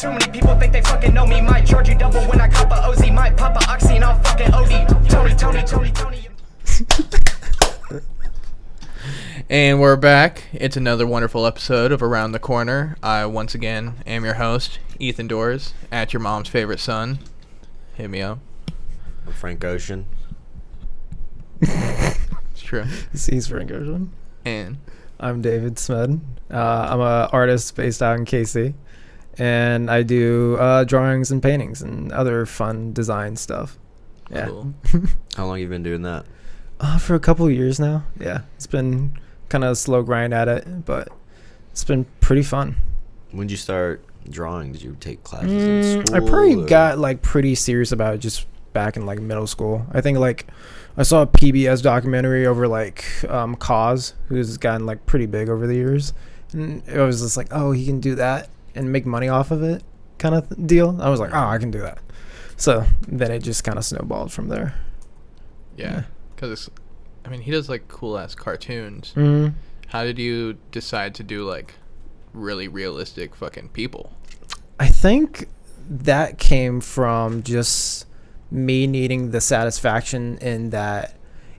Too many people think they fucking know me. Might charge you double when I cop a OZ. Might pop a oxy and I'll fucking OD. Tony. And we're back. It's another wonderful episode of Around the Corner. I once again am your host, Ethan Doors, at your mom's favorite son. Hit me up. I'm Frank Ocean. It's true. He's Frank Ocean. And I'm David Szmed. I'm an artist based out in KC, and I do drawings and paintings and other fun design stuff. Yeah. cool. How long you been doing that? For a couple of years now. Yeah, it's been kind of a slow grind at it, but it's been pretty fun. When did you start drawing? Did you take classes in school? I probably got like pretty serious about it just back in like middle school. I think like I saw a PBS documentary over like Cause, who's gotten like pretty big over the years, and it was just like, oh, he can do that and make money off of it kind of deal. I was like, oh, I can do that. So then it just kind of snowballed from there. Yeah. Because, I mean, he does, like, cool-ass cartoons. Mm-hmm. How did you decide to do, like, really realistic fucking people? I think that came from just me needing the satisfaction in that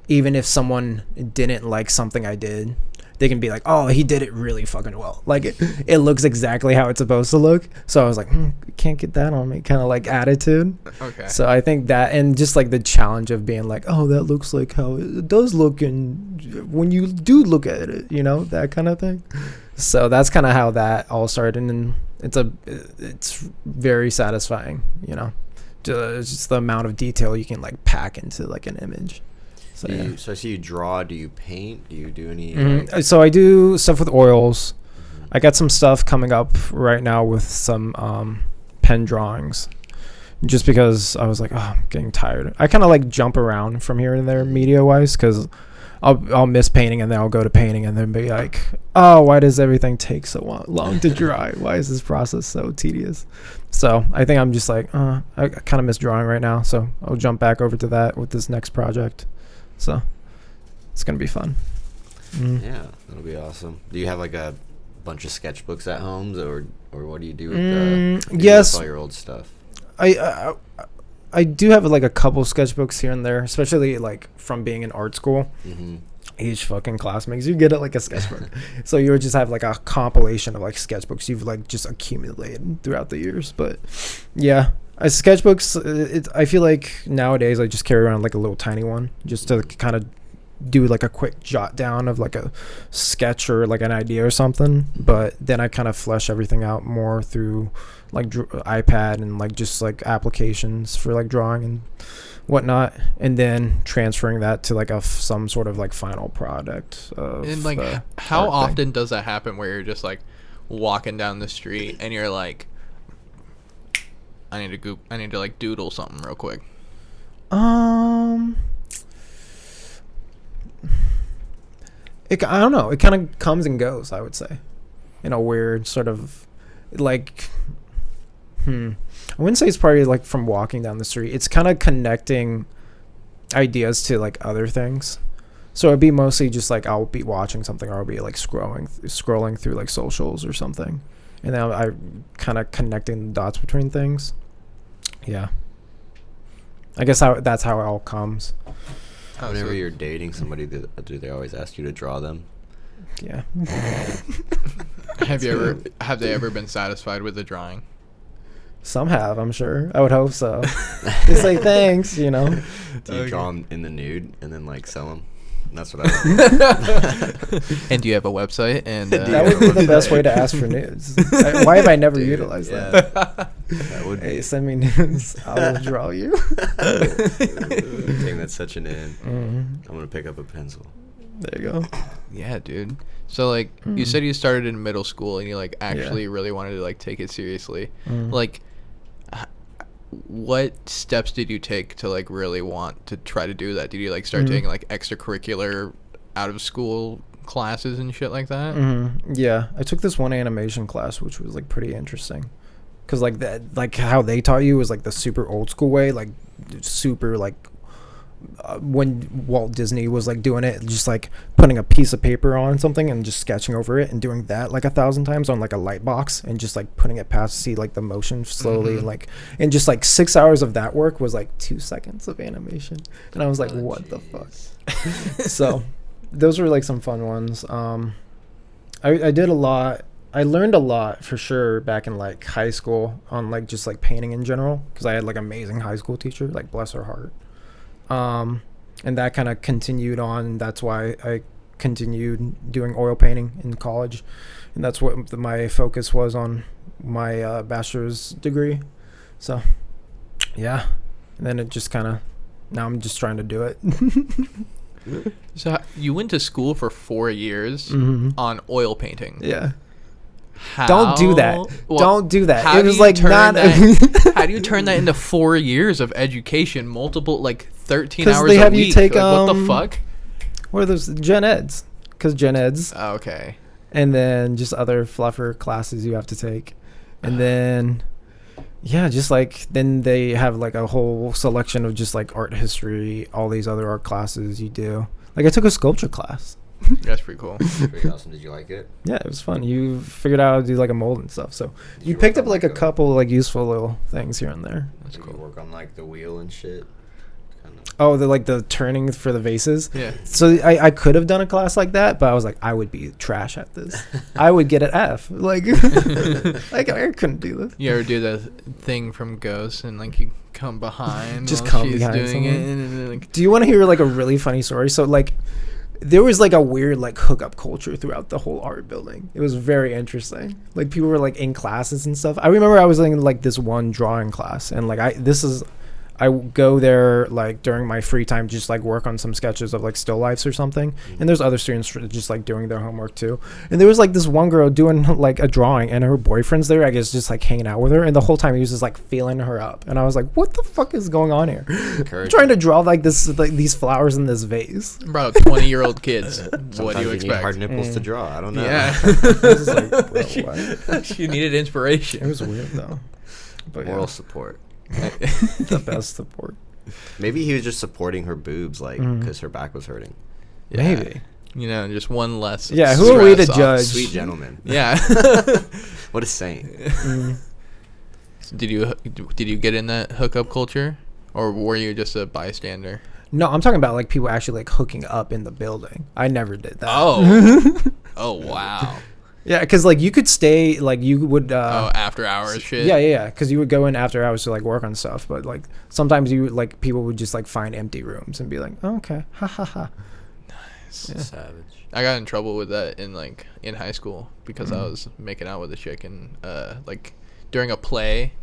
even if someone didn't like something I did, they can be like, oh, he did it really fucking well. Like, it looks exactly how it's supposed to look. So I was like, can't get that on me, kind of like attitude. Okay. So I think that, and just like the challenge of being like, oh, that looks like how it does look, and when you do look at it, you know, that kind of thing. So that's kind of how that all started, and it's very satisfying, you know, just the amount of detail you can like pack into like an image. So, So I see you draw. Do you paint? Do you do any? Like... So I do stuff with oils. Mm-hmm. I got some stuff coming up right now with some pen drawings, just because I was like, oh, I'm getting tired. I kind of like jump around from here and there media wise, because I'll miss painting and then I'll go to painting and then be like, oh, why does everything take so long to dry? Why is this process so tedious? So I think I'm just like, I kind of miss drawing right now, so I'll jump back over to that with this next project. So it's gonna be fun. Yeah, that'll be awesome. Do you have like a bunch of sketchbooks at home, or what do you do with yes, all your old stuff? I do have like a couple sketchbooks here and there, especially like from being in art school. Mm-hmm. Each fucking class makes you get it like a sketchbook. So you would just have like a compilation of like sketchbooks you've like just accumulated throughout the years. But yeah, sketchbooks, I feel like nowadays I just carry around like a little tiny one just to kind of do like a quick jot down of like a sketch or like an idea or something. But then I kind of flesh everything out more through like iPad and like just like applications for like drawing and whatnot, and then transferring that to like some sort of like final product of, and like how often does that happen where you're just like walking down the street and you're like, I need to like doodle something real quick? I don't know, it kind of comes and goes, I would say, in a weird sort of like I wouldn't say it's probably like from walking down the street. It's kind of connecting ideas to like other things. So it'd be mostly just like I'll be watching something, or I'll be like scrolling through like socials or something, and then I kind of connecting the dots between things. Yeah, I guess that's how it all comes. Whenever you're dating somebody, do they always ask you to draw them? Yeah. Have they ever been satisfied with the drawing? Some have, I'm sure. I would hope so. They say thanks, you know. Do you draw them in the nude and then like sell them? That's what I would. And do you have a website? And that would be the best way to ask for nudes. Why have I never utilized that? That would hey, send me nudes. I will draw you. Dang, that's such an in. Mm-hmm. I'm gonna pick up a pencil. There you go. Yeah, dude. So like you said, you started in middle school and you like actually really wanted to like take it seriously. Like, what steps did you take to like really want to try to do that? Did you like start taking like extracurricular out of school classes and shit like that? Yeah, I took this one animation class which was like pretty interesting, because like that, like how they taught you was like the super old school way, like super like when Walt Disney was like doing it, just like putting a piece of paper on something and just sketching over it and doing that like 1,000 times on like a light box and just like putting it past to see like the motion slowly and just like 6 hours of that work was like 2 seconds of animation, and I was like, what the fuck? So those were like some fun ones. I did a lot. I learned a lot for sure back in like high school on like just like painting in general, because I had like amazing high school teacher, like bless her heart. And that kind of continued on. That's why I continued doing oil painting in college, and that's what my focus was on my bachelor's degree. So yeah, and then it just kind of, now I'm just trying to do it. So you went to school for 4 years on oil painting. Yeah. How? Don't do that. Don't do that. How It do was you like turn not. that, how do you turn that into 4 years of education? Multiple, like 13 'Cause hours they a have you week. take, Like, what the fuck? What are those gen eds? Because gen eds, Oh, okay. and then just other fluffer classes you have to take, and then yeah, just like then they have like a whole selection of just like art history, all these other art classes you do. Like I took a sculpture class. That's pretty cool. Pretty awesome. Did you like it? Yeah, it was fun. You figured out how to do like a mold and stuff. So Did you work picked on, up like a a- couple like useful little things here and there. That's Did cool. you work on like the wheel and shit? Kind of. Oh, the like the turning for the vases. Yeah. So I could have done a class like that, but I was like, I would be trash at this. I would get an F. Like, like I couldn't do this. You ever do the thing from Ghost and like you come behind Just while come she's behind doing someone? it and then, like, Do you want to hear like a really funny story? So like, there was like a weird like hookup culture throughout the whole art building. It was very interesting. Like people were like in classes and stuff. I remember I was in like this one drawing class, and like I go there like during my free time, just like work on some sketches of like still lifes or something. And there's other students just like doing their homework too. And there was like this one girl doing like a drawing, and her boyfriend's there, I guess, just like hanging out with her. And the whole time he was just like feeling her up. And I was like, what the fuck is going on here? I'm trying to draw like this, like these flowers in this vase. bro, 20-year-old kids. What do Sometimes you need expect? hard nipples to draw. I don't know. Yeah. I was just like, bro, what? She needed inspiration. It was weird though. But Moral yeah, support. the best support. Maybe he was just supporting her boobs, like, Mhm. because her back was hurting. Yeah. Maybe. You know, just one less. Yeah, who are we to stress off- judge? Sweet gentleman. Yeah. What a saint. Did you get in that hookup culture, or were you just a bystander? No, I'm talking about like people actually like hooking up in the building. I never did that. Oh. Oh wow. Yeah, because like you could stay, like you would. Oh, after hours shit. Yeah. Because you would go in after hours to like work on stuff, but like sometimes you like people would just like find empty rooms and be like, oh, okay, ha ha ha. Yeah. Savage. I got in trouble with that in high school because I was making out with a chick, and like during a play,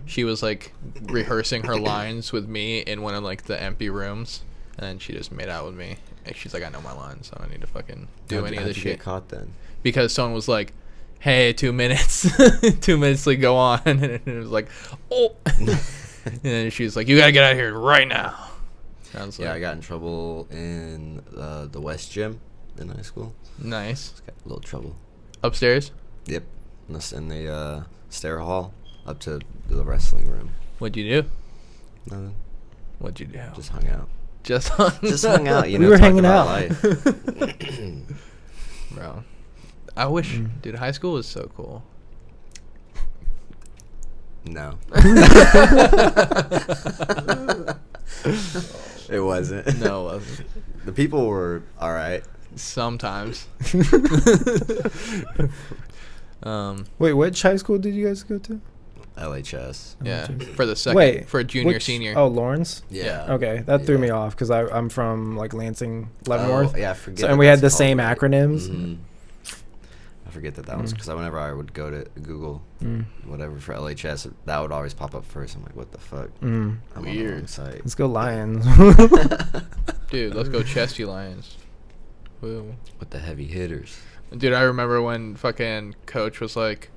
she was like rehearsing her lines with me in one of like the empty rooms, and then she just made out with me. And she's like, I know my lines, so I don't need to fucking do any of How'd this you shit. get caught then? Because someone was like, hey, 2 minutes. 2 minutes to go on. And it was like, oh. And then she was like, you gotta get out of here right now. I was Yeah, I like, got in trouble in the West Gym in high school. nice. Got a little trouble. Upstairs? Yep. In the stair hall up to the wrestling room. What'd you do? Nothing. What'd you do? Just hung out. Just Hung out, you We know. were talk hanging about out. life. Bro. I wish, dude, high school was so cool. No. It wasn't. No, it wasn't. The people were all right. Sometimes. Wait, which high school did you guys go to? LHS. Yeah, geez. for the second, Wait, for junior, which- senior. Oh, Lawrence. Yeah. Okay, that threw Yeah. me off because I'm from like Lansing, Leavenworth. Oh, yeah, I forget. So, that and we had that's the called same that. acronyms. Mhm. I forget that was because whenever I would go to Google whatever for LHS, that would always pop up first. I'm like, what the fuck? I'm on the Weird. wrong site. Let's go Lions. Dude, let's go Chesty Lions. Woo. With the heavy hitters. Dude, I remember when fucking coach was like,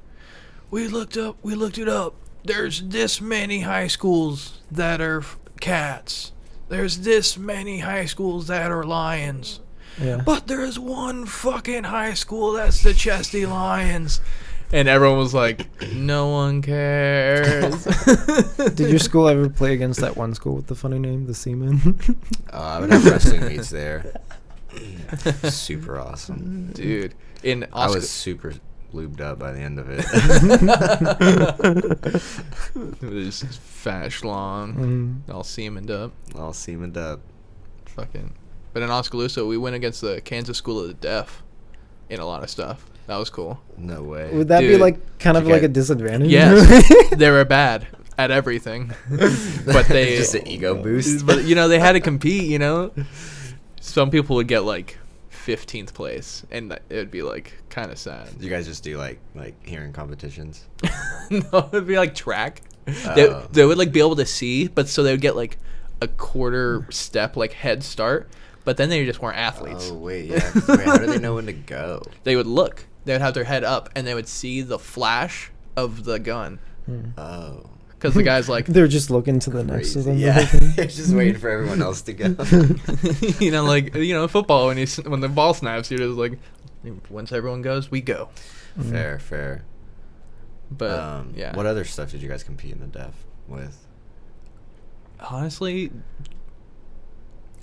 we looked it up. There's this many high schools that are cats. There's this many high schools that are lions. Yeah. But there's one fucking high school that's the Chesty Lions. And everyone was like, no one cares. Did your school ever play against that one school with the funny name, the Seamen? I would have wrestling meets there. Super awesome. Dude. I was super lubed up by the end of it. It was fat schlong. All semened up. Fucking. But in Oskaloosa, we went against the Kansas School of the Deaf in a lot of stuff. That was cool. No way. Would that be Dude, like kind of like a disadvantage? Yes. They were bad at everything. But they just an ego boost. But they had to compete, Some people would get like 15th place, and it would be like kind of sad. You guys just do like hearing competitions? No, it'd be like track. They would like be able to see, but so they would get like a quarter step like head start, but then they just weren't athletes. Oh wait, yeah. How do they know when to go? They would look. They would have their head up, and they would see the flash of the gun. Oh. Because the guy's like... They're just looking to the next to them. Yeah, they're just waiting for everyone else to go. Football, when the ball snaps, you're just like, once everyone goes, we go. Fair. But, yeah. What other stuff did you guys compete in the deaf with? Honestly...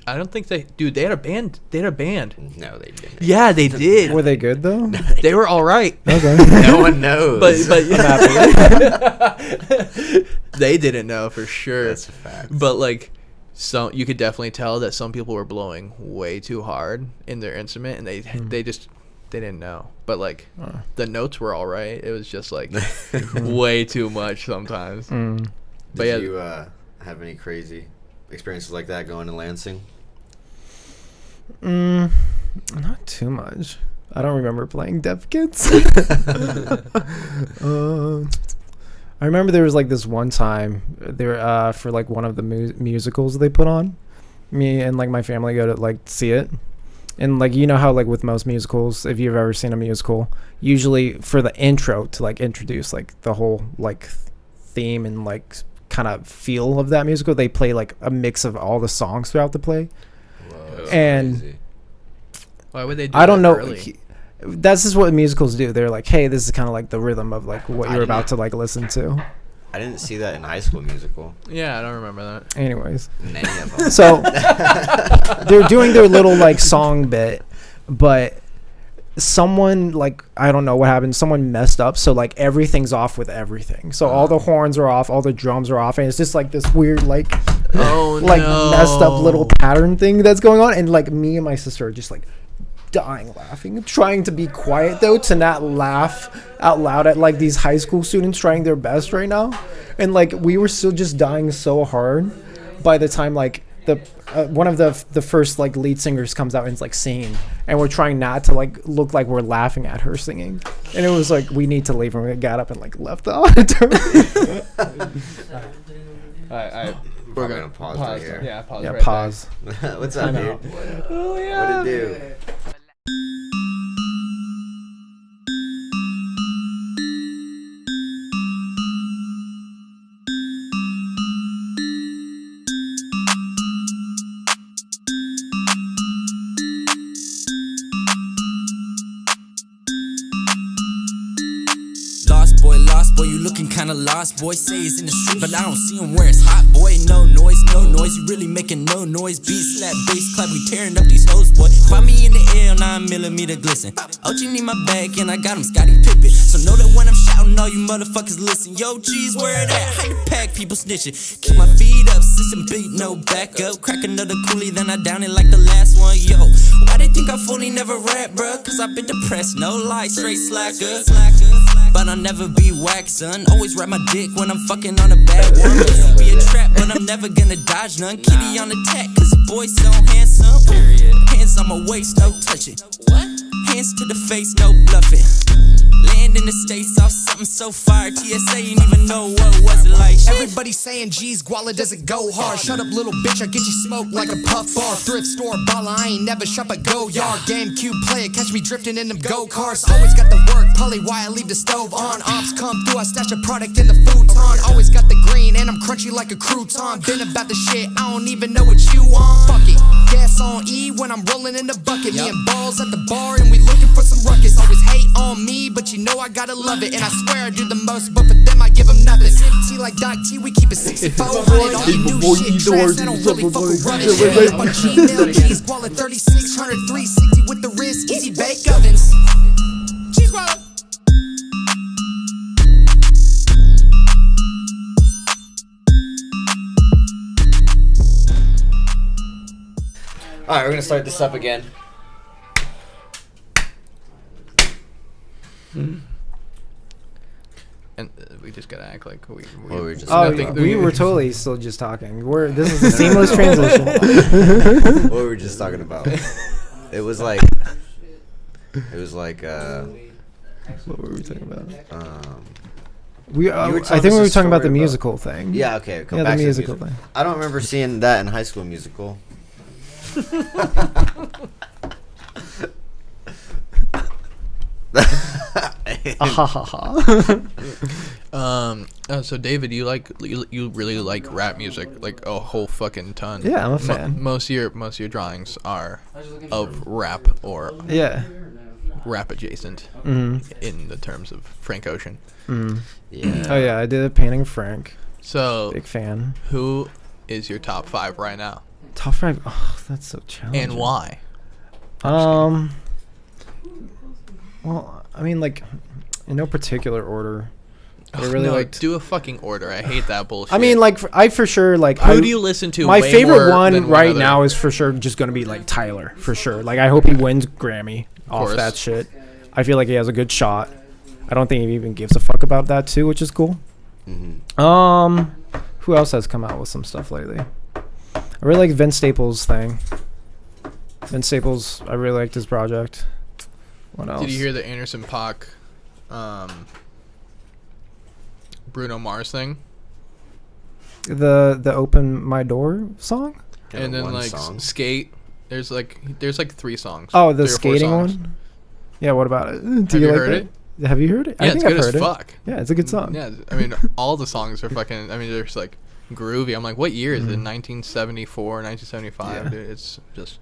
I don't think they had a band. No, they didn't. Yeah, they did. Were they good though? They were all right. Okay. No one knows. But I'm happy. They didn't know for sure. That's a fact. But like, you could definitely tell that some people were blowing way too hard in their instrument, and they didn't know. But like, the notes were all right. It was just like way too much sometimes. But Did you have any crazy experiences like that going to Lansing? Not too much. I don't remember playing deaf kids. I remember there was like this one time there for like one of the musicals they put on. Me and like my family go to like see it. And like how like with most musicals, if you've ever seen a musical, usually for the intro to like introduce like the whole like theme and like kind of feel of that musical, they play like a mix of all the songs throughout the play. Whoa, and crazy. Why would they do I don't that know. early? That's just what musicals do. They're like, hey, this is kind of like the rhythm of like what you're about to like listen to. I didn't see that in High School Musical. Yeah, I don't remember that. Anyways, In any of them. so they're doing their little like song bit, but someone like, I don't know what happened, someone messed up, so like everything's off with everything. So all the horns are off, all the drums are off, and it's just like this weird like messed up little pattern thing that's going on. And like me and my sister are just like dying laughing, trying to be quiet though, to not laugh out loud at like these high school students trying their best right now. And like we were still just dying so hard by the time like the one of the first like lead singers comes out and is like singing, and we're trying not to like look like we're laughing at her singing, and it was like we need to leave, and we got up and like left the auditorium. We're gonna pause right here. Yeah, pause. Yeah, right pause. What's up, dude? Oh yeah. What'd it do? Lost boy, you looking kinda lost, boy. Say it's in the street, but I don't see him where it's hot, boy. No noise, you really making no noise. Beat slap, bass clap, we tearing up these hoes, boy. Find me in the air, 9mm glisten. OG need my bag, and I got him Scottie Pippen. So know that when I'm shouting, all you motherfuckers listen. Yo, G's, where it at? Hide the pack, people snitching. Keep my feet up, system beat, no back up. Crack another coolie, then I down it like the last one, yo. Why they think I fully never rap, bruh? Cause I've been depressed, no lie, straight slacker. But I'll never be whack, son. Always ride my dick when I'm fucking on a bad woman. This be a trap, but I'm never gonna dodge none. Kitty on the tack, cause the boy so handsome. Hands on my waist, no touching. What? Hands to the face, no bluffing. Land in the States off something so fire. TSA ain't even know what was it like. Everybody saying G's, Guala doesn't go hard. Shut up, little bitch, I get you smoked like a puff bar. Thrift store baller, I ain't never shop at Go Yard. GameCube player, catch me drifting in them go-karts. Always got the work, Polly, why I leave the stove on. Ops come through, I stash a product in the futon. Always got the green, and I'm crunchy like a crouton. Been about the shit, I don't even know what you want. Fuck it. gas on E when I'm rolling in the bucket. Me and balls at the bar and we looking for some ruckus. Always hate on me, but you know I gotta love it. And I swear I do the most, but for them I give them nothing. Sip tea like Doc T, we keep it 6400. All you new shit trash, I don't really fuck with rubbish. Hit up on Gmail, cheese wallet 3600, 360 with the wrist, easy bake ovens. Cheese wallet. All right, we're gonna start this up again. And we just gotta act like we we're just- Oh, nothing- we were totally still just talking. This is a seamless transition. What were we just talking about? It was like. What were we talking about? You were I telling think us we a were talking about story the musical thing. Yeah, okay. Come Yeah, back the to musical music. thing. I don't remember seeing that in High School Musical. So David, you really like rap music, like a whole fucking ton. Yeah, I'm a fan. Most of your drawings are of rap or Yeah. rap adjacent Mm-hmm. in the terms of Frank Ocean. Yeah. Oh yeah, I did a painting of Frank. So Big fan. who is your top 5 right now, Top 5. Oh, that's so challenging. and why? Well, I mean, like, in no particular order. I really no, liked. do a fucking order. I hate that bullshit. I mean, like, I for sure like. who do you listen to? My way favorite more one than right other? now is for sure just gonna be like Tyler, for sure. Like, I hope he wins Grammy off course. that shit. I feel like he has a good shot. I don't think he even gives a fuck about that too, which is cool. Mm-hmm. Who else has come out with some stuff lately? I really like Vince Staples' thing. Vince Staples, I really liked his project. What else? Did you hear the Anderson .Paak, Bruno Mars thing? the Open My Door song? Yeah, And then one like song. Skate. There's like 3 songs. Oh, the 3 or 4 skating songs. one? Yeah, what about it? Do Have you like heard that? it? Have you heard it? Yeah, I it's think good I've as heard it. fuck. Yeah, it's a good song. Yeah, I mean, all the songs are fucking. I mean, they're just like groovy. I'm like, what year is it? 1974, 1975. Mm-hmm. Yeah. Dude, it's just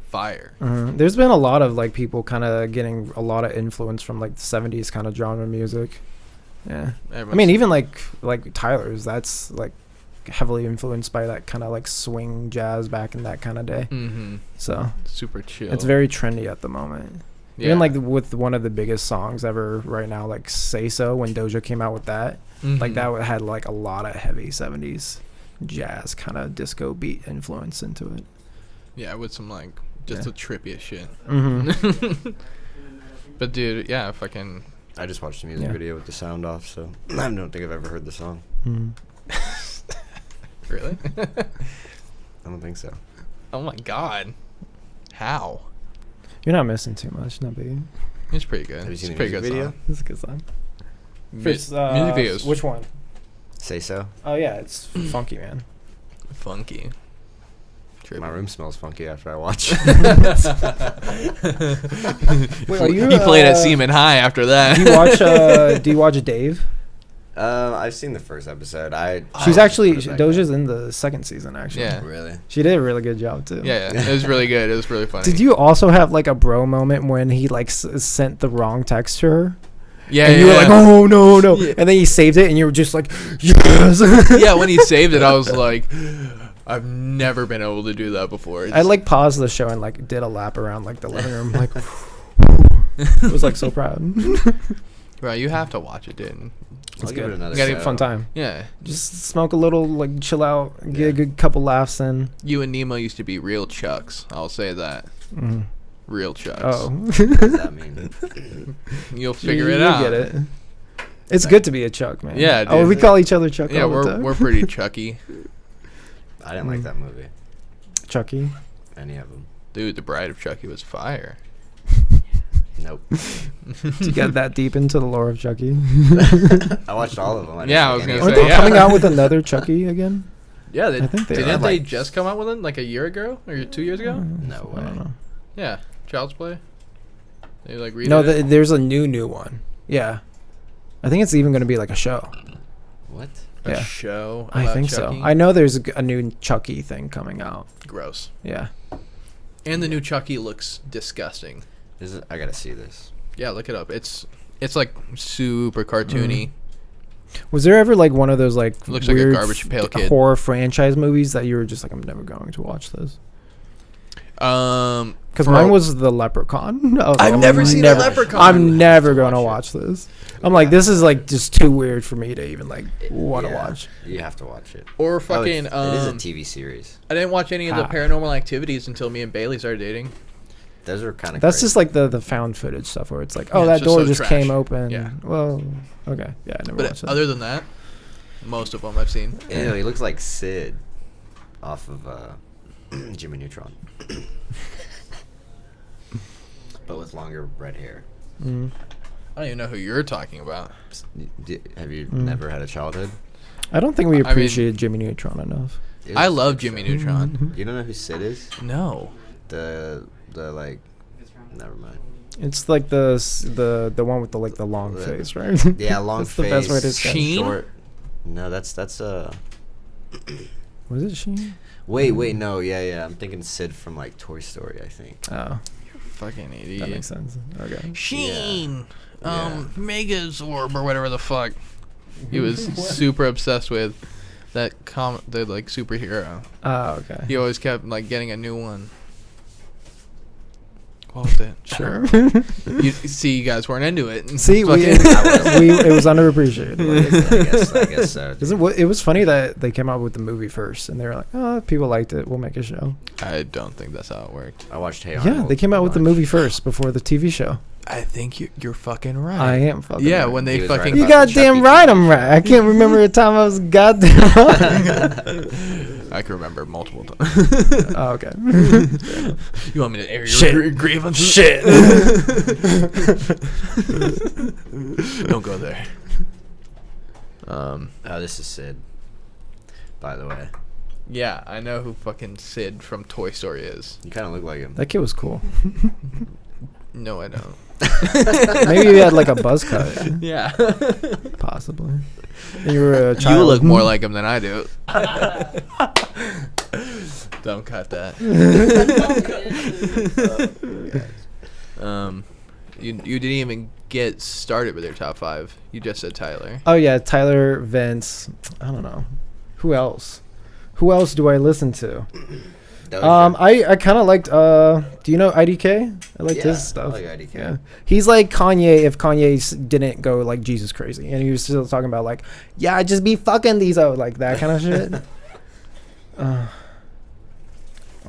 fire. There's been a lot of like people kind of getting a lot of influence from like the 70s kind of genre music. Yeah. I mean, even like Tyler's, that's like heavily influenced by that kind of like swing jazz back in that kind of day. Mm-hmm. So Super chill. it's very trendy at the moment. yeah. Even like with one of the biggest songs ever right now, like Say So, when Doja came out with that, like that had like a lot of heavy 70s jazz kind of disco beat influence into it. Yeah, with some like just Yeah. the trippiest shit. Mm-hmm. But dude, yeah, fucking. I just watched the music Yeah. video with the sound off, so I don't think I've ever heard the song. Really? I don't think so. Oh my god. How? You're not missing too much, not big. It's pretty good. Have you It's seen a the pretty music good video? song. It's a good song. Music videos. Which one? Say So. Oh yeah, it's funky, man. Funky. My room smells funky after I watch. Wait, are you, He played at Seaman High after that. Do you watch Dave? I've seen the first episode. She's actually put it back Doja's in. in the second season actually. Yeah. Really? She did a really good job too. Yeah, it was really good. It was really funny. Did you also have like a bro moment when he like sent the wrong text to her? Yeah, And you were like, oh no, no. Yeah. And then he saved it and you were just like, yes. Yeah, when he saved it, I was like, I've never been able to do that before. I like paused the show and like did a lap around like the living room, like I was like so proud. Bro, you have to watch it, dude. I'll give good. it another You gotta shot. have a fun time. Yeah, Just smoke a little, like chill out, get Yeah. a good couple laughs in. you and Nemo used to be real chucks. I'll say that. Mm. Real chucks. Oh, What does that mean? You'll figure it you out. Get it. It's good to be a Chuck, man. Yeah, Oh, dude. we call each other Chuck. Yeah, all the we're time. we're pretty chucky. I didn't like that movie. Chucky. Any of them. Dude, The Bride of Chucky was fire. Nope. You get that deep into the lore of Chucky. I watched all of them. I Yeah, I didn't was like gonna any Aren't of they them. yeah. coming out with another Chucky again? Yeah, I think they didn't are. they Like- just come out with it like a year ago or 2 years ago? No I don't way. know. Yeah, Child's Play. They like redid No, it? there's a new one. Yeah, I think it's even going to be like a show. What? A yeah. show. I about think Chucky? so. I know there's a new Chucky thing coming out. Gross. Yeah. And the new Chucky looks disgusting. I gotta see this. Yeah, look it up. It's like super cartoony. Was there ever like one of those like Looks like a weird Garbage Pail Kid horror franchise movies that you were just like, I'm never going to watch this? Because mine was the Leprechaun. I've never seen a Leprechaun. I'm never going to watch this. I'm like, this is like just too weird for me to even like want to watch. You have to watch it. Or fucking. It is a TV series. I didn't watch any of the Paranormal Activities until me and Bailey started dating. Those are kind of. That's just like the found footage stuff where it's like, oh, Yeah, that door so just trash. came open. Yeah. Well, okay. Yeah, I never watched But that. other than that, most of them I've seen. Yeah, he looks like Sid off of Jimmy Neutron. But with longer red hair. Mm. I don't even know who you're talking about. Have you never had a childhood? I don't think we I mean- appreciated Jimmy Neutron enough. I love Jimmy Neutron. You don't know who Sid is? No. The like. Never mind. It's like the one with the like the long The- face, right? Yeah, long That's face. the best way to describe it. Sheen? Short. No, that's Was it Sheen? Wait, no, yeah. I'm thinking Sid from like Toy Story, I think. Oh, Fucking idiot. that makes sense. Okay. Sheen. Yeah. Megazorb or whatever the fuck. He was super obsessed with that the like superhero. Oh, okay. He always kept like getting a new one. What was it? Sure. You see, you guys weren't into it. See, it was underappreciated. I guess so. It was funny that they came out with the movie first, and they were like, "Oh, people liked it. We'll make a show." I don't think that's how it worked. I watched Hey Yeah, Arnold they came out with the a bunch. movie first before the TV show. I think you're fucking right. I am fucking. Yeah, right. when He they was right fucking. You about the goddamn Chucky right, TV I'm right. I can't remember a time I was goddamn wrong. I can remember multiple times. Oh, okay. You want me to air your Shit. grievances? Shit. Don't go there. Oh, this is Sid. By the way, Yeah, I know who fucking Sid from Toy Story is. you kind of look like him. That kid was cool. No, I don't. Maybe he had like a buzz cut, Yeah. possibly. And you were a child. You look more like him than I do. Don't cut that. You didn't even get started with your top 5. You just said Tyler. Oh yeah, Tyler, Vince. I don't know. Who else? Who else do I listen to? I kind of liked. Do you know IDK? I liked his stuff. I like IDK. Yeah, he's like Kanye if Kanye didn't go like Jesus crazy, and he was still talking about like, yeah, I just be fucking these out, like that kind of shit.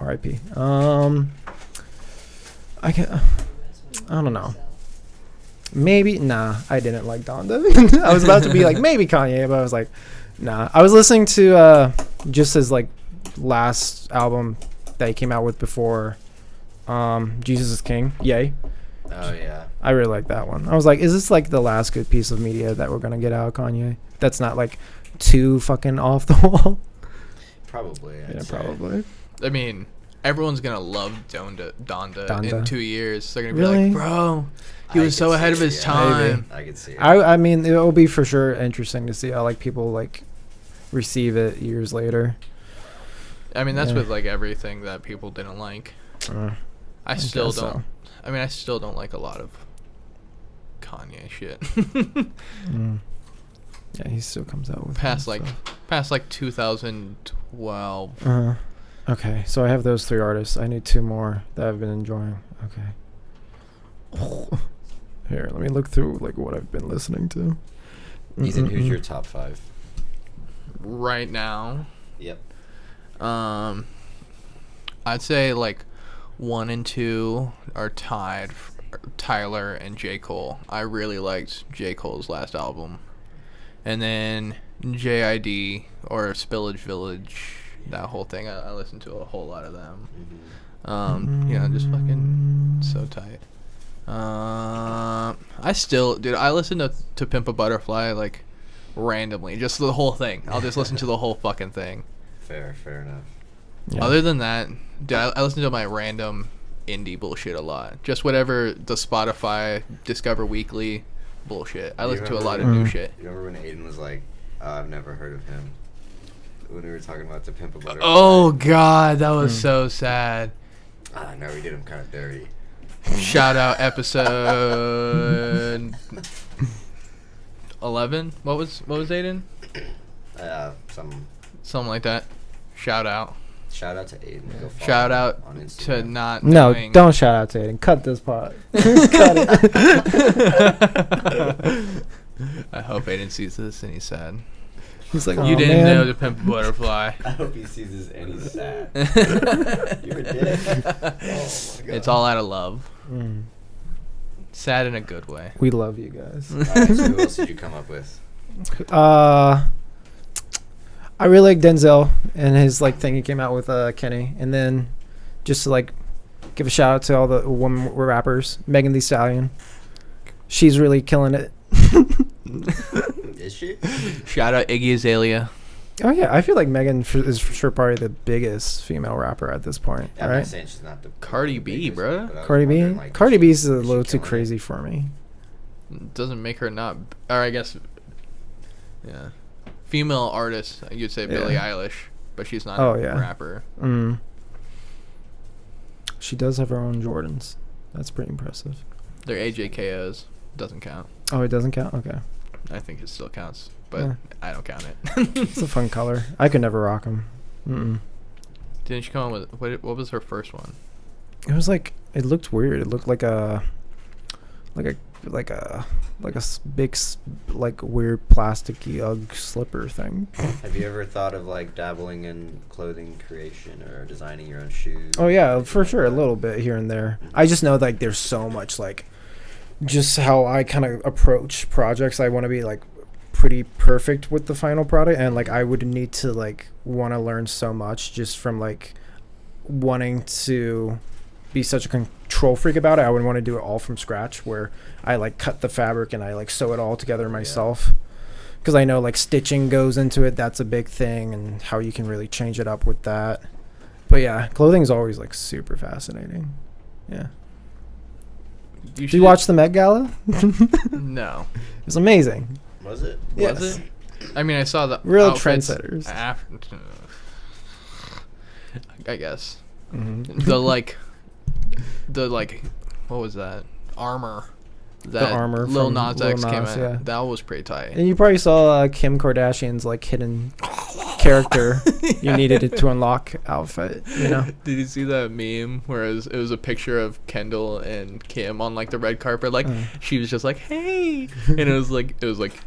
R.I.P. I don't know. Maybe I didn't like Donda. I was about to be like maybe Kanye, but I was like, nah. I was listening to just his like last album that he came out with before Jesus is King. Yay. Oh yeah. I really like that one. I was like, is this like the last good piece of media that we're gonna get out of Kanye? That's not like too fucking off the wall. Probably. I'd Yeah, say. probably. I mean, everyone's gonna love Donda in 2 years. They're gonna be Really? like, bro, he was so ahead of his time. I could see it. I mean, it will be for sure interesting to see how like people like receive it years later. I mean, that's Yeah. with like everything that people didn't like. I still guess don't. so. I mean, I still don't like a lot of Kanye shit. Yeah, he still comes out with past good like 2012. stuff. Okay, so I have those 3 artists. I need 2 more that I've been enjoying. Okay. Here, let me look through like what I've been listening to. Ethan, who's your top 5? Right now, Yep. I'd say like 1 and 2 are tied. Tyler and J. Cole. I really liked J. Cole's last album. And then JID or Spillage Village, that whole thing. I listened to a whole lot of them. Just fucking so tight. I listen to Pimp a Butterfly like randomly, just the whole thing. I'll just listen to the whole fucking thing. Fair enough. Yeah. Other than that, dude, I listen to my random indie bullshit a lot. Just whatever the Spotify Discover Weekly bullshit. I listen to a lot of new shit. You remember when Aiden was like, I've never heard of him? When we were talking about the Pimp a Butterfly. Oh god, that was so sad. No, we did them kind of dirty. Shout out episode 11. What was Aiden? Something like that. Shout out. Shout out to Aiden. Go follow Shout him out on to Instagram. not No, knowing. don't shout out to Aiden. Cut this part. Cut it. I hope Aiden sees this and he's sad. He's like, You "Oh, didn't man." know to pimp a butterfly. I hope he sees this and he's sad. You're a dick. Oh my god. It's all out of love. Mm. Sad in a good way. We love you guys. Alright, so who else did you come up with? I really like Denzel and his like thing he came out with Kenny, and then just to like give a shout out to all the women rappers. Megan Thee Stallion, she's really killing it. Is she? Shout out Iggy Azalea. Oh yeah, I feel like Megan is for sure probably the biggest female rapper at this point, Yeah, I'm not right? saying she's not the Cardi the B, biggest, bruh. but I was Cardi B, wondering, like, Cardi is B is a she little too killing it? crazy for me. Doesn't make her not, or I guess, yeah, female artist. You'd say Billie Yeah. Eilish, but she's not Oh, a yeah. rapper. Mm. She does have her own Jordans. That's pretty impressive. They're AJKOs. Doesn't count. Oh, it doesn't count. Okay, I think it still counts, but Yeah. I don't count it. it's a fun color. I could never rock them. Mm-mm. Didn't she come up with what was her first one? It was like it looked weird. It looked like a big like weird plasticky UGG slipper thing. Have you ever thought of like dabbling in clothing creation or designing your own shoes? Oh yeah, anything for like sure, a that? little bit here and there. I just know like there's so much like just how I kind of approach projects. I want to be like pretty perfect with the final product, and like I would need to like want to learn so much just from like wanting to be such a control freak about it. I would want to do it all from scratch, where I like cut the fabric and I like sew it all together myself, because I know like stitching goes into it. That's a big thing, and how you can really change it up with that. But yeah, clothing's always like super fascinating. Yeah. Did you watch the Met Gala? It No. was amazing. Was it? Yes. Was it? I mean, I saw the Real outfits trendsetters. I guess Mm-hmm. the like, what was that? Armor. That armor Lil from Nas Lil X came Nas, out. yeah. That was pretty tight. And you probably saw Kim Kardashian's like hidden character you needed it to unlock outfit. You know. Did you see that meme where it was a picture of Kendall and Kim on like the red carpet? Like she was just like, "Hey," and it was like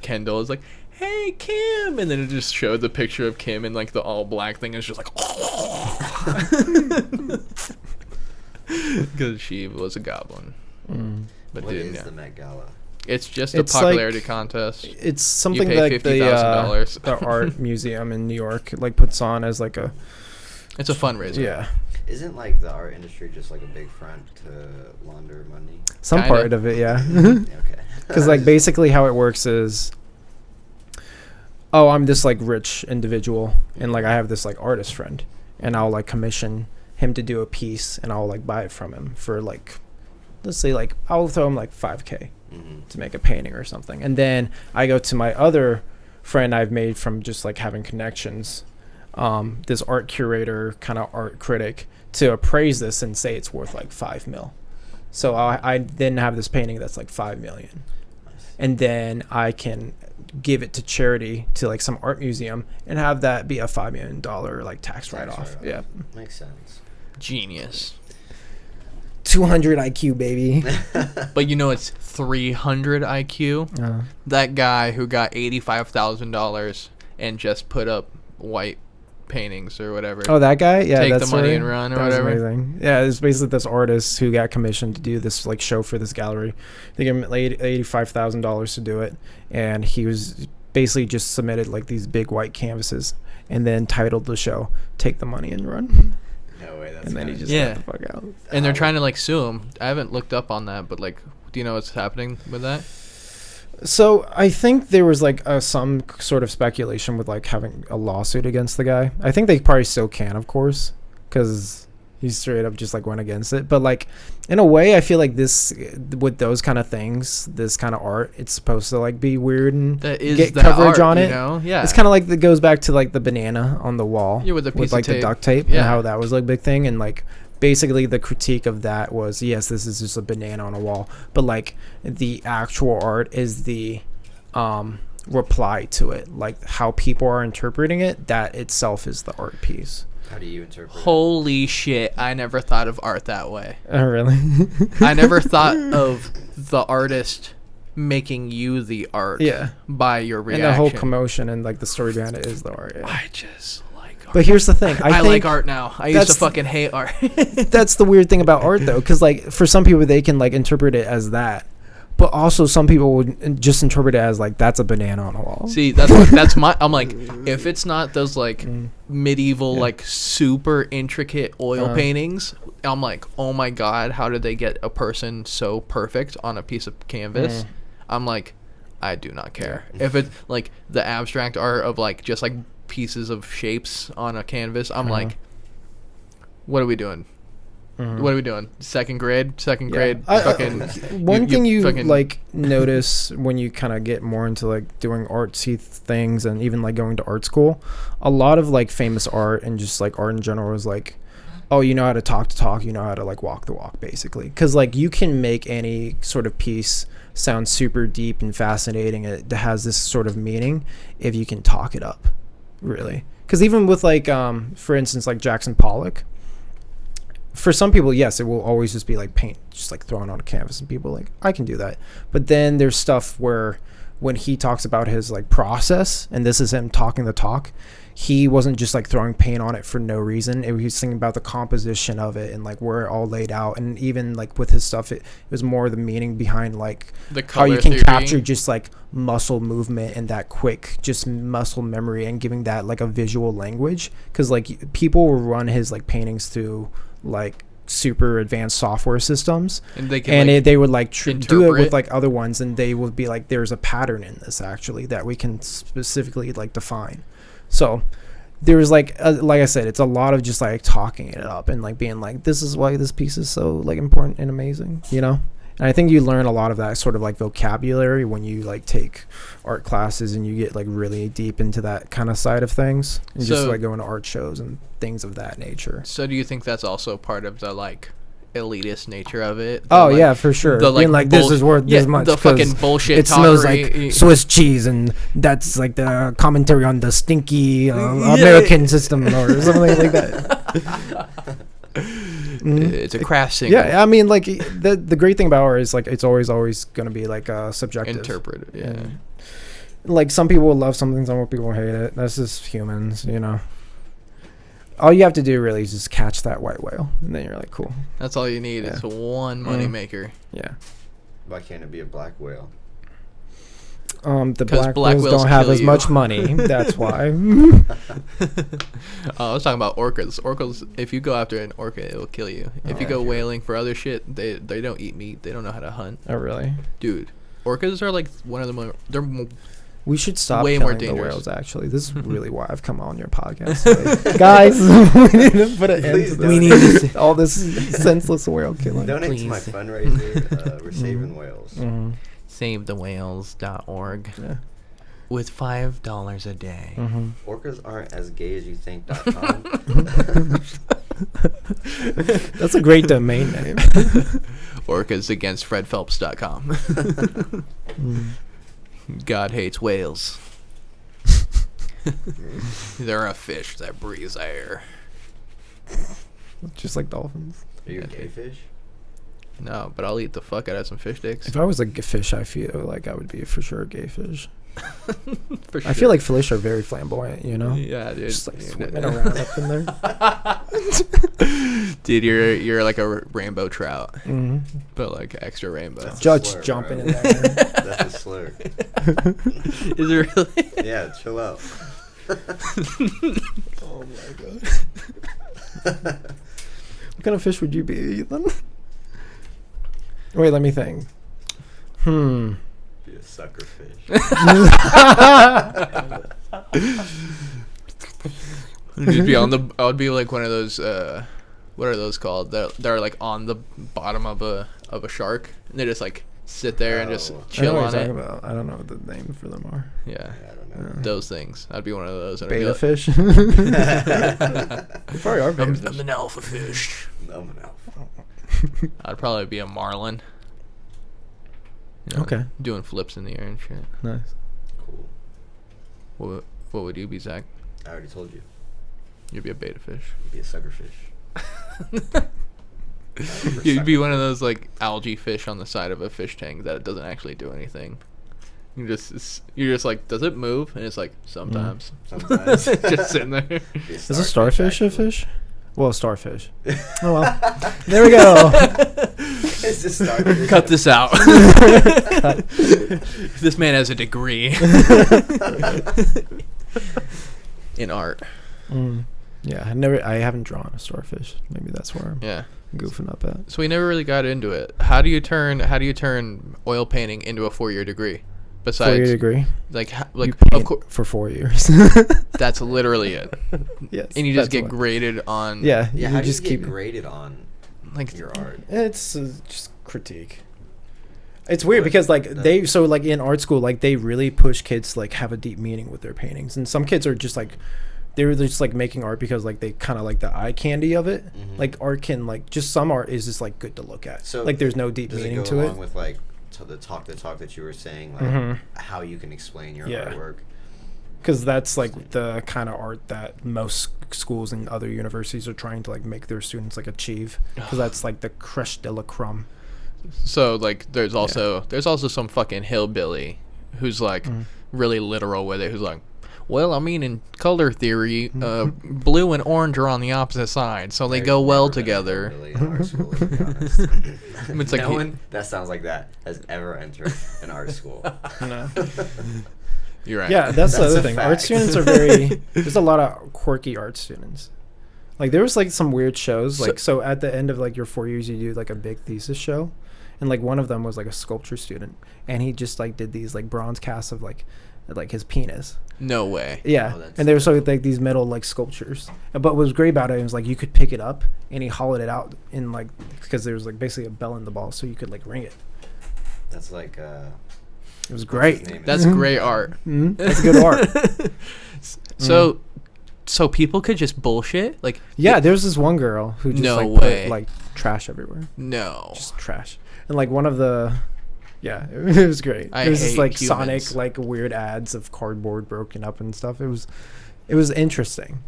Kendall was like, "Hey, Kim," and then it just showed the picture of Kim in like the all black thing. And it's just like, because she was a goblin, but What didn't. is Yeah. the Met Gala? It's just It's a popularity like- contest. It's something pay like the $50,000. the art museum in New York like puts on as like a It's a fundraiser. yeah. Isn't like the art industry just like a big front to launder money? Some Kinda. part of it, yeah. Okay. Because like basically how it works is, oh, I'm this like rich individual, and like I have this like artist friend, and I'll like commission him to do a piece, and I'll like buy it from him for like, let's say like I'll throw him like $5,000 to make a painting or something, and then I go to my other friend I've made from just like having connections, this art curator kind of art critic, to appraise this and say it's worth like $5 million. So I then have this painting that's like $5 million. And then I can give it to charity to like some art museum and have that be a $5 million like tax write-off. Yeah. Makes sense. Genius. 200 IQ, baby. But you know it's 300 IQ. That guy who got $85,000 and just put up white paintings or whatever. Oh, that guy? Yeah. Take the that's money right. and run or That was whatever. amazing. Yeah, it's basically this artist who got commissioned to do this like show for this gallery. They gave him like $85,000 to do it, and he was basically just submitted like these big white canvases and then titled the show "Take the Money and Run." No way. That's And then he kinda- just Yeah. got the fuck out. And they're trying to like sue him. I haven't looked up on that, but like, do you know what's happening with that? So I think there was like some sort of speculation with like having a lawsuit against the guy. I think they probably still can, of course, because he straight up just like went against it. But like in a way, I feel like this with those kind of things, this kind of art, it's supposed to like be weird and That is get that coverage art, on you it. know? Yeah. It's kind of like it goes back to like the banana on the wall. Yeah, with the piece with like of tape. the duct tape Yeah. and how that was like a big thing, and like basically the critique of that was, yes, this is just a banana on a wall, but like the actual art is the reply to it, like how people are interpreting it. That itself is the art piece. How do you interpret it? Holy shit! I never thought of art that way. Oh, really? I never thought of the artist making you the art. Yeah. By your reaction. And the whole commotion and like the story behind it is the art. Yeah. I just like art. But here's the thing. I think like art now. I used to fucking hate art. that's the weird thing about art, though, because like for some people they can like interpret it as that, but also some people would just interpret it as like that's a banana on a wall. See, that's my. I'm like, if it's not those like medieval like super intricate oil paintings, I'm like, oh my god, how did they get a person so perfect on a piece of canvas? I'm like, I do not care if it's like the abstract art of like just like pieces of shapes on a canvas. I'm like, what are we doing? What are we doing? Second grade. Fucking. One thing you fucking, like notice when you kind of get more into like doing artsy things and even like going to art school, a lot of like famous art and just like art in general is like, oh, you know how to talk the talk, you know how to like walk the walk, basically. Because like you can make any sort of piece sound super deep and fascinating. It has this sort of meaning if you can talk it up, really. Because even with like, for instance, like Jackson Pollock. For some people, yes, it will always just be like paint, just like thrown on a canvas, and people are like, I can do that. But then there's stuff where when he talks about his like process, and this is him talking the talk, he wasn't just like throwing paint on it for no reason. He was thinking about the composition of it and like where it all laid out. And even like with his stuff, it was more the meaning behind like the how you can theory. capture just like muscle movement and that quick just muscle memory and giving that like a visual language. Because like people will run his like paintings through like super advanced software systems, and they can they would like do it with interpret. like other ones, and they would be like, there's a pattern in this actually that we can specifically like define. So there's like I said, it's a lot of just like talking it up and like being like, this is why this piece is so like important and amazing, you know. And I think you learn a lot of that sort of like vocabulary when you like take art classes and you get like really deep into that kind of side of things, and just like going to art shows and things of that nature. So do you think that's also part of the like elitist nature of it? Oh, like, yeah, for sure. The Being like, this is worth this much. The fucking bullshit. It smells like Swiss cheese, and that's like the commentary on the stinky American system or something like that. It's a craft single. Yeah, I mean, like the great thing about art is like it's always going to be like subjective. Interpreted. Yeah. And, like some people will love something, some people will hate it. That's just humans, you know. All you have to do really is just catch that white whale, and then you're like, cool. That's all you need. It's one money maker. Yeah. Why can't it be a black whale? The black whales whales don't have kill as you. much money. That's why. I was talking about orcas. Orcas, if you go after an orca, it will kill you. If you go whaling for other shit, they don't eat meat. They don't know how to hunt. Oh, really? Dude, orcas are like one of the more. We should stop way more killing the dangerous. whales, actually. This is really why I've come on your podcast today. Guys, we need to put an end Please to don't. this. We need all this senseless whale killing. Donate to my fundraiser. We're saving whales. Mm-hmm. SaveTheWhales.org Yeah. with $5 a day. Mm-hmm. Orcas aren't as gay as you think.com. That's a great domain name. OrcasAgainstFredPhelps.com. God hates whales. They're a fish that breathes air. Just like dolphins. Are you a gay fish? No, but I'll eat the fuck out of some fish sticks. If I was a fish, I feel like I would be for sure a gay fish. For sure. I feel like fish are very flamboyant, you know? Yeah, dude. Just like swimming around up in there. Dude, you're like a rainbow trout, Mm-hmm. but like extra rainbow. That's Judge slur, jumping bro. in there. That's a slur. Is it really? Yeah, chill out. Oh my god. What kind of fish would you be, Ethan? Wait, let me think. Be a sucker fish. Just be on the. I would be like one of those. What are those called? That are like on the bottom of a shark, and they just like sit there and just Oh. I know chill what on you're it. talking about. I don't know what the name for them are. Yeah, Yeah, I don't know. those things. I'd be one of those. And I'd be Beta like, fish. They probably are beta I'm fish. an alpha fish. No, no. I'd probably be a marlin. Okay. Doing flips in the air and shit. Nice. Cool. What would you be, Zach? I already told you. You'd be a beta fish. You'd be a sucker fish. You'd be one of those like algae fish on the side of a fish tank that doesn't actually do anything. You're just like, does it move? And it's like, sometimes. Sometimes. Just sitting there. Is a starfish a fish? Well, a starfish. Oh well. There we go. It's a starfish. Cut this out. This man has a degree in art. Yeah, I haven't drawn a starfish. Maybe that's where I'm Yeah. goofing up at. So we never really got into it. How do you turn oil painting into a 4-year degree? Besides, 4-year degree. like You of paint course, for 4 years. that's literally it. Yes. And you just that's get what- graded on. Yeah. Yeah, you how do just you keep get graded on Like your art? It's just critique. It's weird because like like in art school, like they really push kids to like have a deep meaning with their paintings, and some kids are just like they're just like making art because like they kind of like the eye candy of it. Like art can like just some art is just like good to look at. So like there's no deep Does meaning it go to along it. with like the talk that you were saying, like how you can explain your Yeah. artwork? Because that's like the kind of art that most schools and other universities are trying to like make their students like achieve. Because that's like the crèche de la crème. So like there's also some fucking hillbilly who's like really literal with it, who's like, well, I mean, in color theory, blue and orange are on the opposite side, so they There's go well never been a together. hillbilly in art school, to be honest. It's like No one that sounds like that has ever entered an art school. No. you're right. Yeah, that's the That's other a thing. Art fact. students are very. There's a lot of quirky art students. Like there was like some weird shows. Like so at the end of like your 4 years, you do like a big thesis show, and like one of them was like a sculpture student, and he just like did these like bronze casts of like his penis. No way. Yeah, Oh, that's and they were so like these metal like sculptures. But what was great about it was like you could pick it up and he hollowed it out in like because there was like basically a bell in the ball, so you could like ring it. That's like It was great. name? That's great art. That's good art. So people could just bullshit? Like, Yeah, there's this one girl who just No like way. put like trash everywhere. no. Just trash. And like one of the yeah, it was great. I There's this hate like humans. Sonic like weird ads of cardboard broken up and stuff. It was interesting.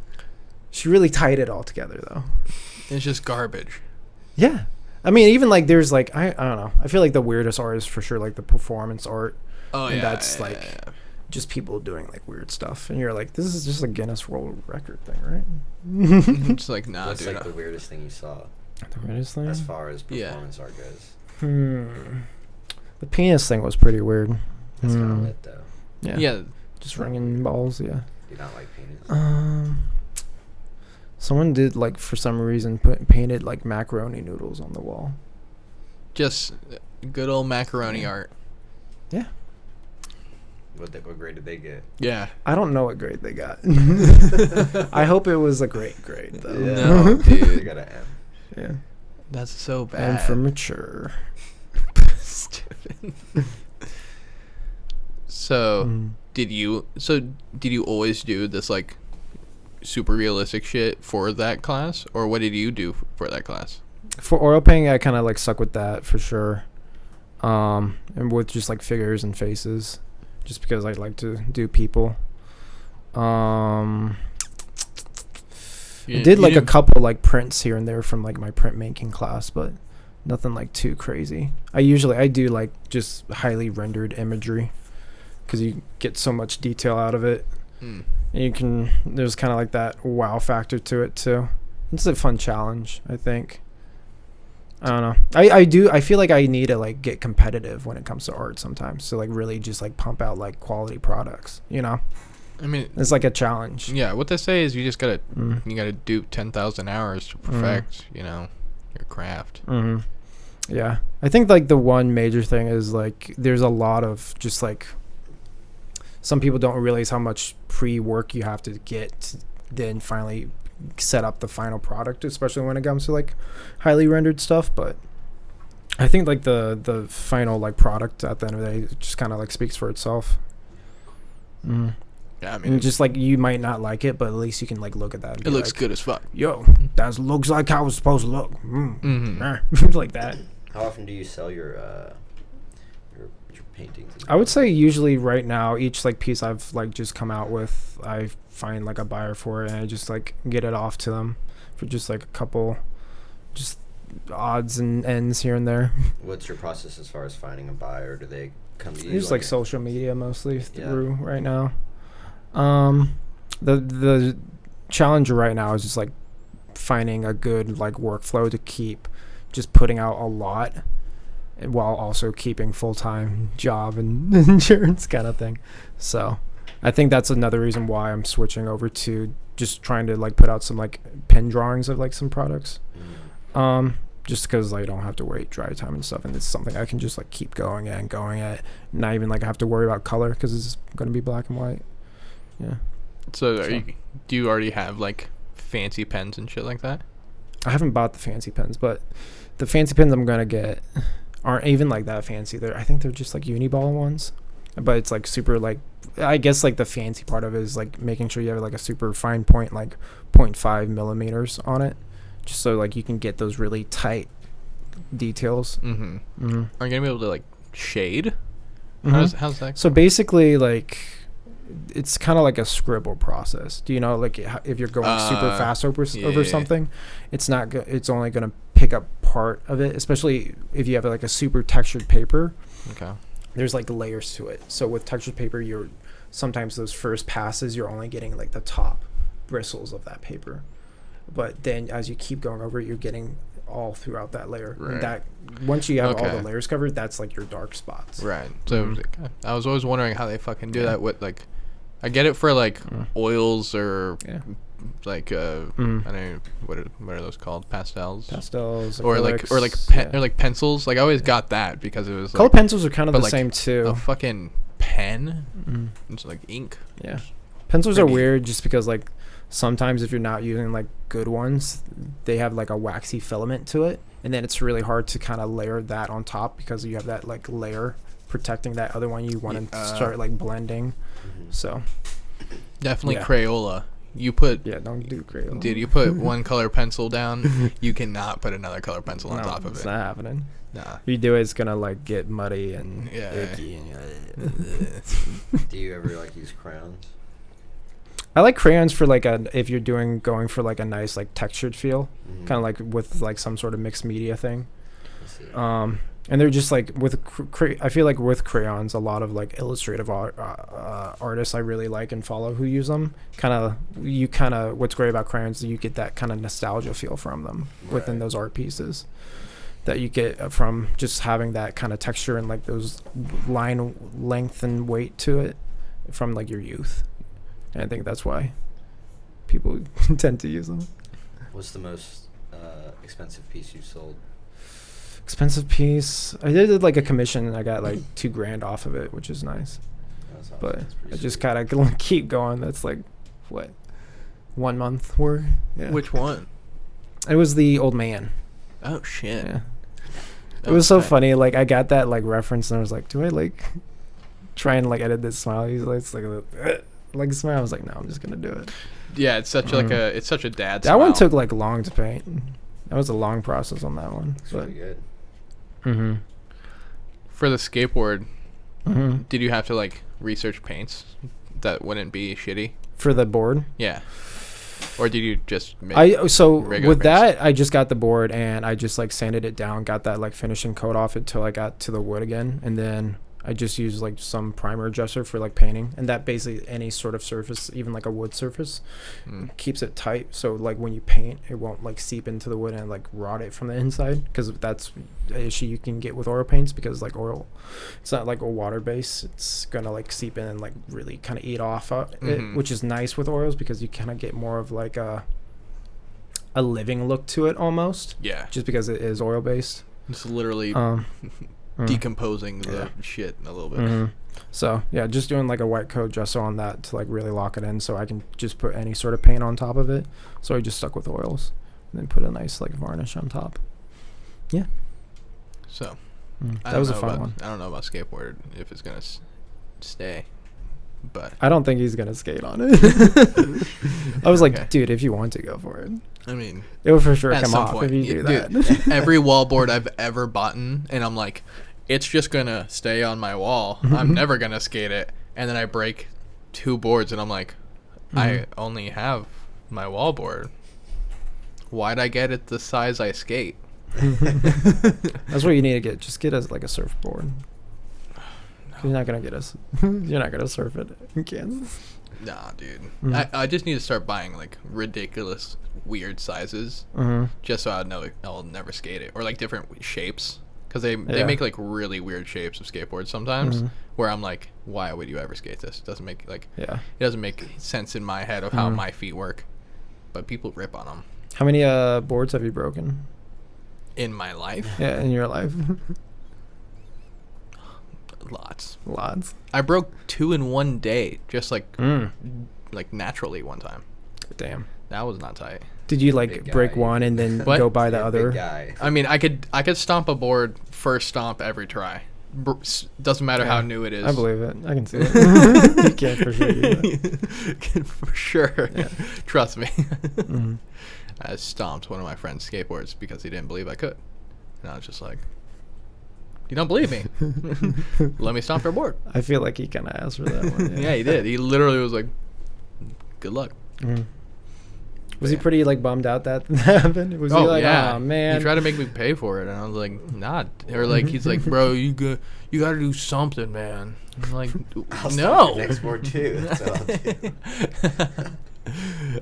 She really tied it all together though. It's just garbage. Yeah. I mean even like there's like I don't know. I feel like the weirdest art is for sure like the performance art. Oh, And yeah. that's, yeah, like, yeah. Just people doing like weird stuff. And you're like, this is just a Guinness World Record thing, right? It's like, nah, What's dude. like the weirdest thing you saw The weirdest thing? as far as Yeah. performance art goes? The penis thing was pretty weird. That's kind of lit though. Yeah. Yeah. Just ringing balls, yeah. Do you not like penis? Someone did like for some reason painted like macaroni noodles on the wall. Just good old macaroni art. Yeah. What grade did they get? Yeah. I don't know what grade they got. I hope it was a great grade though. No, They dude. got an M. Yeah. That's so bad. And for mature. Stupid. So, did you always do this like super realistic shit for that class, or what did you do for that class? For oil painting, I kind of like suck with that for sure. And with just like figures and faces, just because I like to do people. I did like a couple like prints here and there from like my printmaking class, but nothing like too crazy. I do like just highly rendered imagery because you get so much detail out of it. And there's kind of like that wow factor to it too. It's a fun challenge, I think. I don't know. I feel like I need to like get competitive when it comes to art sometimes. So like really just like pump out like quality products, you know? I mean, It's like a challenge. yeah. What they say is you just gotta do 10,000 hours to perfect, your craft. Yeah. I think like the one major thing is like there's a lot of just like some people don't realize how much pre-work you have to get to then finally set up the final product, especially when it comes to like highly rendered stuff. But I think like the final like product at the end of the day just kind of like speaks for itself. Yeah, I mean, And just like you might not like it, but at least you can like look at that. And it be looks like, good as fuck. Yo, that looks like how it's supposed to look. Like that. How often do you sell your paintings? I would say usually right now each like piece I've like just come out with, I find like a buyer for it and I just like get it off to them for just like a couple just odds and ends here and there. What's your process as far as finding a buyer? Do they come to you? Use like social media mostly through Yeah. right now. The challenge right now is just like finding a good like workflow to keep just putting out a lot while also keeping full-time job and insurance kind of thing. So I think that's another reason why I'm switching over to just trying to like put out some like pen drawings of like some products. Just because I don't have to wait dry time and stuff, and it's something I can just like keep going at and going at, not even like have to worry about color because it's going to be black and white. Yeah. So, do you already have like fancy pens and shit like that? I haven't bought the fancy pens, but the fancy pens I'm gonna get aren't even like that fancy. I think they're just like Uniball ones, but it's like super like, I guess like the fancy part of it is like making sure you have like a super fine point, like 0.5 millimeters on it, just so like you can get those really tight details. Are you gonna be able to like shade? Mhm. How's that? So basically, like, it's kind of like a scribble process. Do you know, like, if you're going super fast over something, it's not it's only gonna pick up part of it. Especially if you have like a super textured paper. Okay. There's like layers to it. So with textured paper, you're sometimes those first passes you're only getting like the top bristles of that paper, but then as you keep going over it, you're getting all throughout that layer. Right. And that once you have all Okay. the layers covered, that's like your dark spots. Right. So I was always wondering how they fucking do that with like, I get it for like oils or like I don't know what are those called, pastels or like acrylics, or like pencils. Like I always got that because it was color like, pencils are kind of but the like same too. a fucking pen. It's like ink. Yeah, pencils are Pretty- weird just because like sometimes if you're not using like good ones, they have like a waxy filament to it, and then it's really hard to kind of layer that on top because you have that like layer protecting that other one you want to start like blending. So Definitely Yeah. Crayola. You put yeah, don't do Crayola. Dude, you put one color pencil down, you cannot put another color pencil on No, top of it's it. not happening. Nah. If you do it, it's gonna like get muddy and Yeah. icky. And, Do you ever like use crayons? I like crayons for like if you're going for like a nice like textured feel, kind of like with like some sort of mixed media thing. Let's see. And they're just like with I feel like with crayons, a lot of like illustrative artists I really like and follow who use them. What's great about crayons is you get that kind of nostalgia feel from them within Right. those art pieces that you get from just having that kind of texture and like those line length and weight to it from like your youth. And I think that's why people tend to use them. What's the most expensive piece you sold? Expensive piece. I did like a commission and I got like $2,000 off of it, which is nice. That's awesome. But That's pretty I just sweet. gotta keep going. That's like what, 1 month work. Yeah. Which one? It was the old man. Oh shit. Yeah. It was so Okay. funny. Like I got that like reference and I was like, do I like try and like edit this smile? He's like, it's like a smile. I was like, no, I'm just gonna do it. Yeah, it's such like it's such a dad. That one smile. took like long to paint. That was a long process on that one. Looks But really good. For the skateboard. mm-hmm. Did you have to like research paints that wouldn't be shitty? For the board. Yeah. Or did you just make With paints? that I just got the board and I just like sanded it down, got that like finishing coat off it till I got to the wood again, and then I just used like some primer adjuster for like painting, and that basically any sort of surface, even like a wood surface, keeps it tight, so like when you paint it won't like seep into the wood and like rot it from the inside, because that's an issue you can get with oil paints, because like oil, it's not like a water base, it's gonna like seep in and like really kind of eat off it, which is nice with oils because you kind of get more of like a living look to it almost, Yeah. just because it is oil based. It's literally decomposing the shit a little bit. So yeah, just doing like a white coat gesso on that to like really lock it in, so I can just put any sort of paint on top of it. So I just stuck with oils and then put a nice like varnish on top. Yeah. So That was a fun one. I don't know about skateboard if it's gonna stay, but I don't think he's gonna skate on it. I was Okay. like, dude, if you want to go for it, I mean, it will for sure at come some off point, if you do dude, that. every wallboard I've ever bought, and I'm like, it's just gonna stay on my wall. I'm never gonna skate it, and then I break 2 boards, and I'm like, I only have my wallboard. Why'd I get it the size I skate? That's what you need to get. Just get us like a surfboard. You're not gonna get us. You're not gonna surf it in Kansas. Nah, dude. Mm. I just need to start buying like ridiculous, weird sizes, just so I know I'll never skate it, or like different shapes, because they Yeah. make like really weird shapes of skateboards sometimes. Where I'm like, why would you ever skate this? It doesn't make Yeah. it doesn't make sense in my head of how my feet work, but people rip on them. How many boards have you broken? In my life, Yeah, in your life. lots. Lots. I broke 2 in one day, just like Mm. naturally one time. Damn. That was not tight. Did you like Big break guy. one and then What? go buy the Yeah, other? big guy. I mean, I could stomp a board first stomp every try. Doesn't matter how Yeah, new it is. I believe it. I can see it. You can't for sure do that. Can for sure. Trust me. Mhm. I stomped one of my friend's skateboards because he didn't believe I could. And I was just like, you don't believe me? Let me stomp your board. I feel like he kind of asked for that one. Yeah, he did. He literally was like, good luck. Mhm. Was he Yeah. pretty like bummed out that happened? Was he like, oh man? He tried to make me pay for it, and I was like, nah. Or like, he's like, bro, you got to do something, man. I'm like, I'll no. stomp your next board too. That's what I'll do.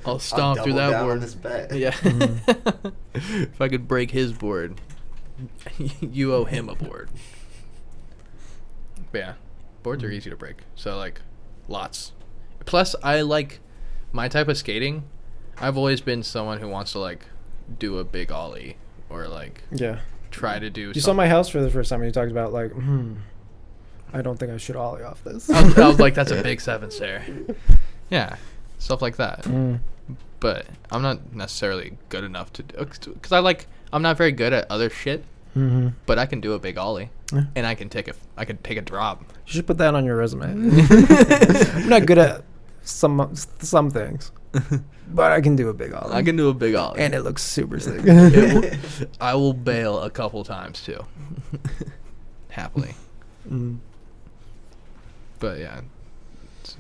I'll stomp through double that down board. on this bet. Yeah. If I could break his board, you owe him a board. But yeah, boards are easy to break. So like, lots. Plus, I like my type of skating. I've always been someone who wants to like do a big ollie or like Yeah. try to do. You saw my house for the first time and you talked about like, I don't think I should ollie off this. I was like, that's a big 7 stair. Yeah, stuff like that. Mm. But I'm not necessarily good enough to do, because I'm not very good at other shit. Mm-hmm. But I can do a big ollie, Yeah. and I can take a drop. You should put that on your resume. I'm not good at some things, but I can do a big ollie. I can do a big ollie, and it looks super sick. I will bail a couple times too, happily. Mm. But yeah,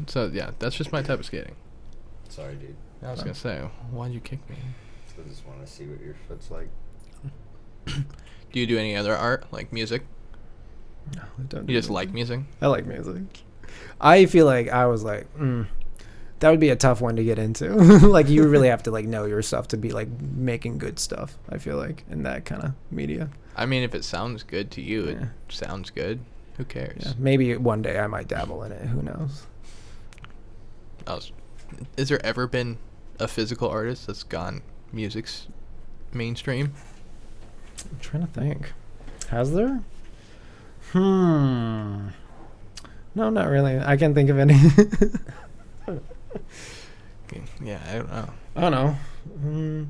so yeah, that's just my type of skating. Sorry, dude. I was gonna say, why'd you kick me? I just want to see what your foot's like. Do you do any other art, like music? No, I don't You do just music. like music? I like music. I feel like I was like, that would be a tough one to get into. Like you really have to like know your stuff to be like making good stuff. I feel like in that kind of media. I mean, if it sounds good to you, Yeah. it sounds good. Who cares? Yeah, maybe one day I might dabble in it. Who knows? Has there ever been a physical artist that's gone music's mainstream? I'm trying to think. Has there? No, not really. I can't think of any. Yeah, I don't know. I don't know.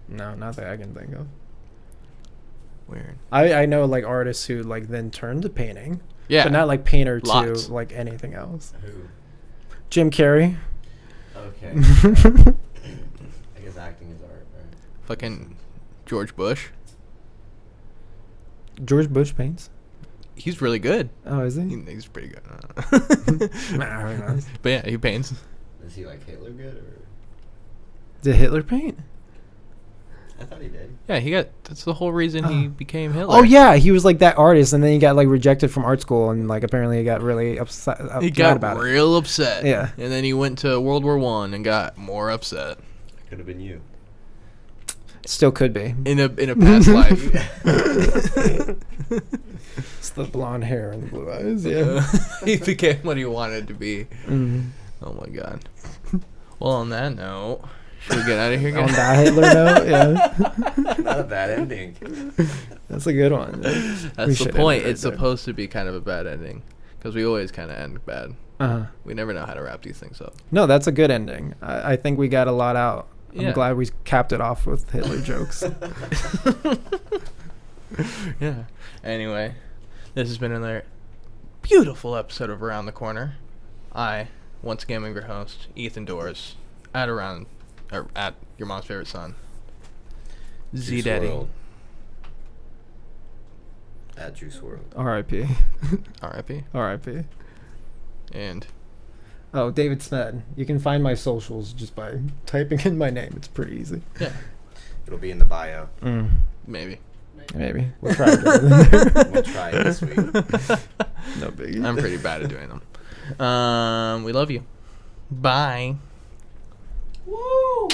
No, not that I can think of. Weird. I know like artists who like then turn to painting. Yeah. But not like painter Lots. to like anything else. Who? Jim Carrey. Okay. I guess acting is art, right? Fucking George Bush. George Bush paints. He's really good. Oh, is he? He's pretty good. Nah, who knows? But yeah, he paints. Is he like Hitler good or? Did Hitler paint? I thought he did. Yeah, that's the whole reason he became Hitler. Oh yeah, he was like that artist, and then he got like rejected from art school, and like apparently he got really upset He got about it. real upset. Yeah. And then he went to World War I and got more upset. Could have been you. Still could be. In a past life. It's the blonde hair and the blue eyes. Yeah. He became what he wanted to be. Mhm. Oh my god. Well, on that note, should we get out of here, On guys? that Hitler note, yeah. Not a bad ending. That's a good one. We That's the should point. end it It's right there. supposed to be kind of a bad ending, because we always kind of end bad. Uh-huh. We never know how to wrap these things up. No, that's a good ending. I think we got a lot out. Yeah. I'm glad we capped it off with Hitler jokes. Yeah. Anyway, this has been another beautiful episode of Around the Corner. I, once again, am your host, Ethan Doors, at Your Mom's Favorite Son, Z Daddy. WRLD. At Juice WRLD. R.I.P. R.I.P. R.I.P. And Oh, David Szmed. You can find my socials just by typing in my name. It's pretty easy. yeah, It'll be in the bio. maybe. Maybe. We'll try to get it in there. We'll try it this week. No biggie. I'm pretty bad at doing them. We love you. Bye. Woo!